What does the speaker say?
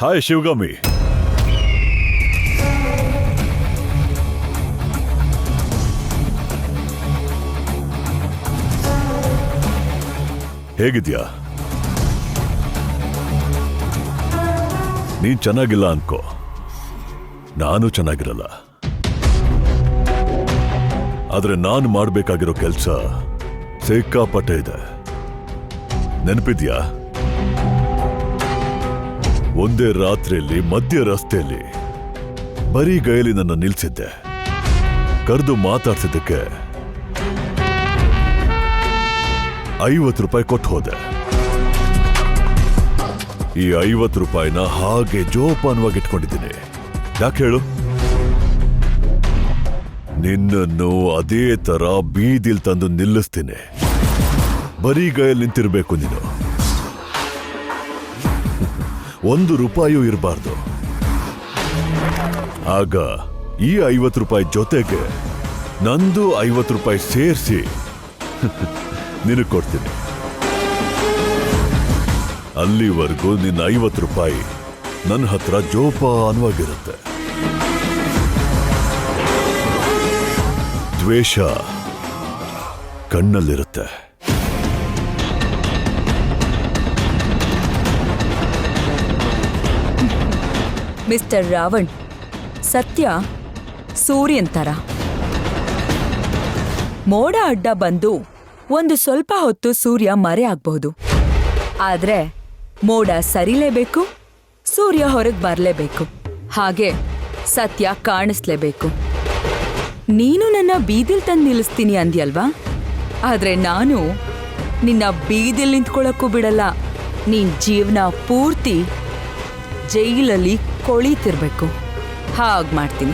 Hi Shivagami. ಹೇಗಿದ್ಯಾ? ನೀನ್ ಚೆನ್ನಾಗಿಲ್ಲ ಅನ್ಕೋ, ನಾನು ಚೆನ್ನಾಗಿರಲ್ಲ. ಆದ್ರೆ ನಾನು ಮಾಡ್ಬೇಕಾಗಿರೋ ಕೆಲ್ಸ ಸಿಕ್ಕಾಪಟ್ಟೆ ಇದೆ. ನೆನಪಿದ್ಯಾ? ಒಂದೇ ರಾತ್ರಿಯಲ್ಲಿ ಮಧ್ಯ ರಸ್ತೆಯಲ್ಲಿ ಬರೀ ಗೈಲಿ ನನ್ನ ನಿಲ್ಸಿದ್ದೆ. ಕರೆದು ಮಾತಾಡ್ಸಿದ್ದಕ್ಕೆ 50 ರೂಪಾಯಿ ಕೊಟ್ಟು ಹೋದೆ. ಈ 50 ರೂಪಾಯಿನ ಹಾಗೆ ಜೋಪಾನವಾಗಿ ಇಟ್ಕೊಂಡಿದ್ದೀನಿ. ಯಾಕೆ ಹೇಳು? ನಿನ್ನನ್ನು ಅದೇ ತರ ಬೀದಿಲ್ ತಂದು ನಿಲ್ಲಿಸ್ತೀನಿ. ಬರೀ ಗೈಯಲ್ಲಿ ನಿಂತಿರ್ಬೇಕು ನೀನು. 1 ರೂಪಾಯಿಯೂ ಇರಬಾರ್ದು. ಆಗ ಈ 50 ರೂಪಾಯಿ ಜೊತೆಗೆ ನಂದು 50 ರೂಪಾಯಿ ಸೇರಿಸಿ ನಿನಗೆ ಕೊಡ್ತೀನಿ. ಅಲ್ಲಿವರೆಗೂ ನಿನ್ನ 50 ರೂಪಾಯಿ ನನ್ನ ಹತ್ರ ಜೋಪಾನವಾಗಿರುತ್ತೆ. ದ್ವೇಷ ಕಣ್ಣಲ್ಲಿರುತ್ತೆ. ಮಿಸ್ಟರ್ ರಾವಣ್, ಸತ್ಯ ಸೂರ್ಯನ್ ತರ. ಮೋಡ ಅಡ್ಡ ಬಂದು ಒಂದು ಸ್ವಲ್ಪ ಹೊತ್ತು ಸೂರ್ಯ ಮರೆ ಆಗ್ಬಹುದು. ಆದ್ರೆ ಮೋಡ ಸರಿಲೇಬೇಕು, ಸೂರ್ಯ ಹೊರಗೆ ಬರಲೇಬೇಕು. ಹಾಗೆ ಸತ್ಯ ಕಾಣಿಸ್ಲೇಬೇಕು. ನೀನು ನನ್ನ ಬೀದಿಲ್ ತಂದು ನಿಲ್ಲಿಸ್ತೀನಿ ಅಂದ್ಯಲ್ವಾ? ಆದ್ರೆ ನಾನು ನಿನ್ನ ಬೀದಿಲ್ ನಿಂತ್ಕೊಳ್ಳಕ್ಕೂ ಬಿಡಲ್ಲ. ನೀನ್ ಜೀವನ ಪೂರ್ತಿ ಜೈಲಲ್ಲಿ ಕೊಳೀತಿರ್ಬೇಕು. ಹಾಗೆ ಮಾಡ್ತೀನಿ.